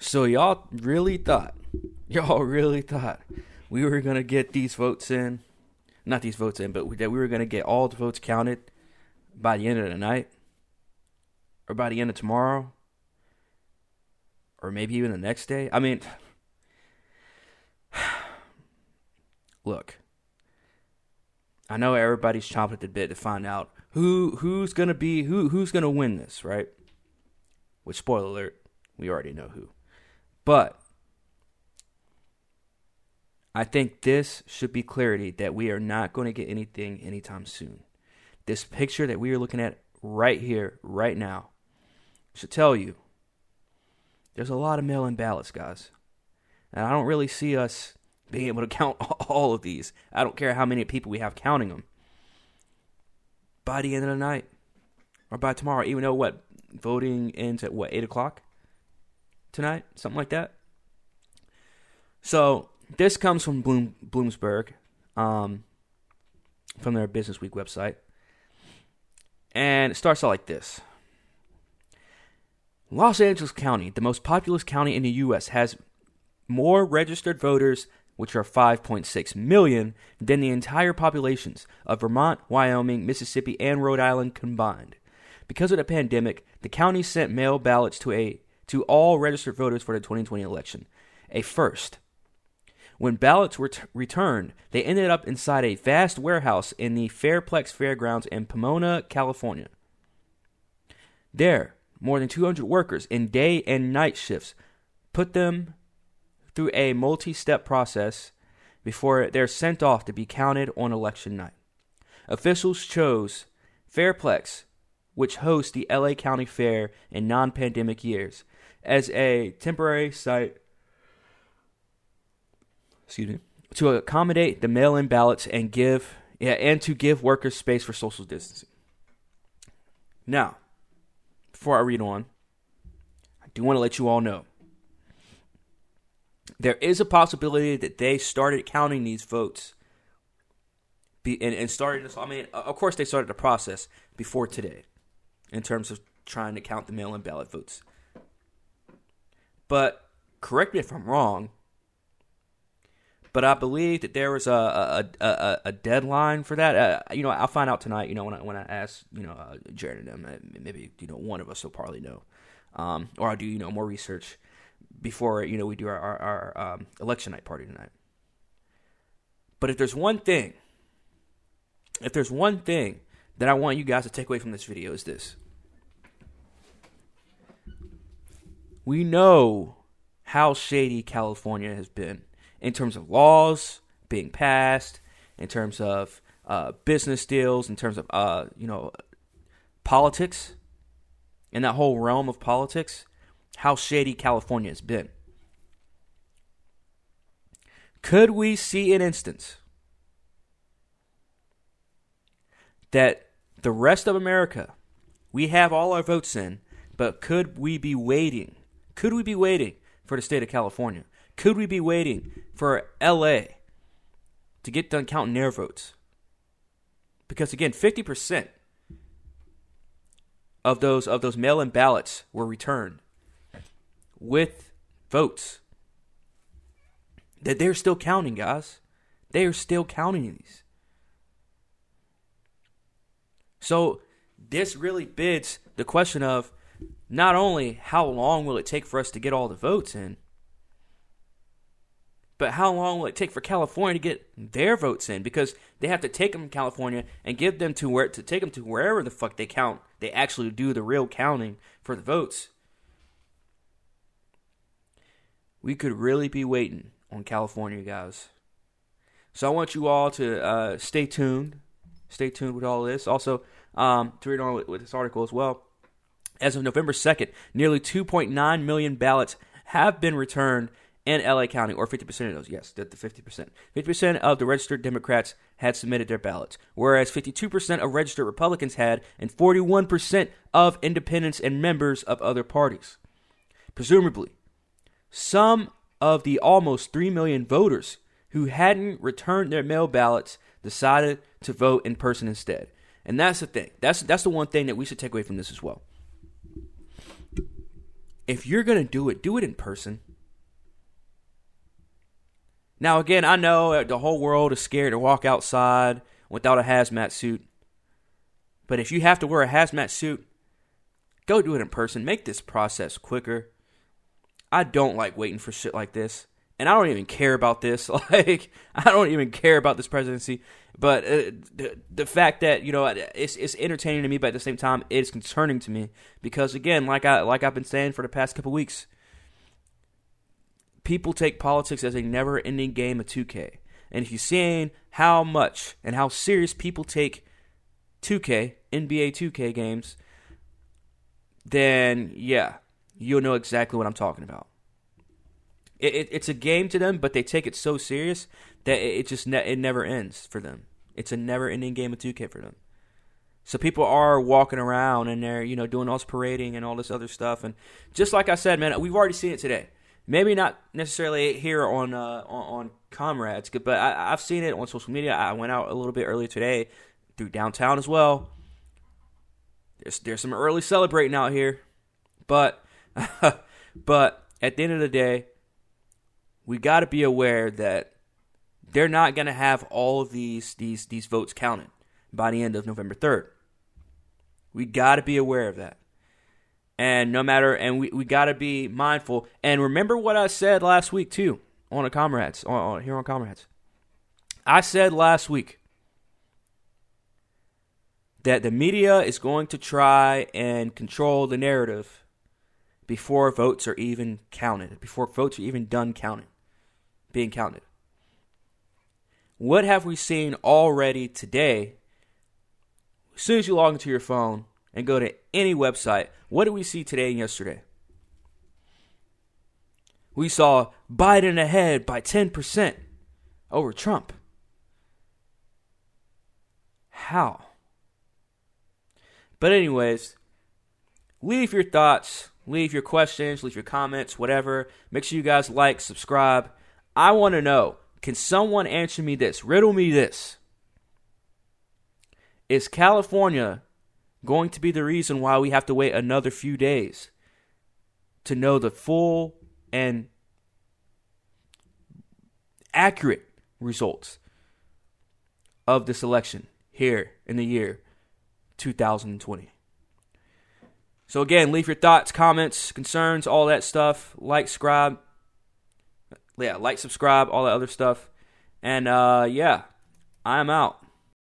So y'all really thought we were going to get these votes in, not these votes in, but that we were going to get all the votes counted by the end of the night or by the end of tomorrow or maybe even the next day? I mean, look, I know everybody's chomping at the bit to find out who's going to win this, right? Which, spoiler alert, we already know who. But I think this should be clarity that we are not going to get anything anytime soon. This picture that we are looking at right here, right now, should tell you there's a lot of mail-in ballots, guys. And I don't really see us being able to count all of these. I don't care how many people we have counting them. By the end of the night, or by tomorrow, even though voting ends at 8 o'clock tonight? Something like that. So this comes from Bloomsburg, from their Business Week website. And it starts out like this. Los Angeles County, the most populous county in the U.S., has more registered voters, which are 5.6 million, than the entire populations of Vermont, Wyoming, Mississippi, and Rhode Island combined. Because of the pandemic, the county sent mail ballots to all registered voters for the 2020 election, a first. When ballots were returned, they ended up inside a vast warehouse in the Fairplex Fairgrounds in Pomona, California. There, more than 200 workers in day and night shifts put them through a multi-step process before they're sent off to be counted on election night. Officials chose Fairplex, which hosts the LA County Fair in non-pandemic years, as a temporary site to accommodate the mail-in ballots and to give workers space for social distancing. Now, before I read on, I do want to let you all know there is a possibility that they started counting these votes and started this. I mean, of course, they started the process before today in terms of trying to count the mail-in ballot votes. But correct me if I'm wrong, but I believe that there was a deadline for that. I'll find out tonight. When I ask Jared and them, maybe one of us will probably know, or I'll do more research before we do our election night party tonight. But if there's one thing that I want you guys to take away from this video is this: we know how shady California has been in terms of laws being passed, in terms of business deals, in terms of politics, in that whole realm of politics, how shady California has been. Could we see an instance that the rest of America, we have all our votes in, but could we be waiting? Could we be waiting for the state of California? Could we be waiting for LA to get done counting their votes? Because again, 50% of those mail-in ballots were returned with votes that they're still counting, guys. They are still counting these. So this really bids the question of not only how long will it take for us to get all the votes in, but how long will it take for California to get their votes in? Because they have to take them from California and give them to take them to wherever the fuck they count. They actually do the real counting for the votes. We could really be waiting on California, guys. So I want you all to stay tuned. Stay tuned with all this. Also, to read on with this article as well. As of November 2nd, nearly 2.9 million ballots have been returned in LA County, or 50% of those. Yes, the 50%. 50% of the registered Democrats had submitted their ballots, whereas 52% of registered Republicans had, and 41% of independents and members of other parties. Presumably, some of the almost 3 million voters who hadn't returned their mail ballots decided to vote in person instead. And that's the thing. That's the one thing that we should take away from this as well. if you're going to do it in person. Now, again, I know the whole world is scared to walk outside without a hazmat suit. But if you have to wear a hazmat suit, go do it in person. Make this process quicker. I don't like waiting for shit like this. And I don't even care about this. I don't even care about this presidency. But the fact that, it's entertaining to me, but at the same time, it's concerning to me. Because, again, like I've been saying for the past couple weeks, people take politics as a never-ending game of 2K. And if you're seeing how much and how serious people take 2K, NBA 2K games, then, yeah, you'll know exactly what I'm talking about. It's a game to them, but they take it so serious that it never ends for them. It's a never-ending game of 2K for them. So people are walking around and they're, doing all this parading and all this other stuff. And just like I said, man, we've already seen it today. Maybe not necessarily here on Comrades, but I've seen it on social media. I went out a little bit earlier today through downtown as well. There's some early celebrating out here, but at the end of the day, we got to be aware that they're not going to have all of these votes counted by the end of November 3rd. We got to be aware of that. And we got to be mindful. And remember what I said last week too on Comrades, here on Comrades. I said last week that the media is going to try and control the narrative before votes are even counted, before votes are even done being counted. What have we seen already today? As soon as you log into your phone and go to any website, what did we see today and yesterday? We saw Biden ahead by 10% over Trump. How? But anyways, leave your thoughts, leave your questions, leave your comments, whatever. Make sure you guys like, subscribe. I want to know, can someone answer me this? Riddle me this. Is California going to be the reason why we have to wait another few days to know the full and accurate results of this election here in the year 2020? So again, leave your thoughts, comments, concerns, all that stuff. Like, subscribe, all that other stuff. And I'm out.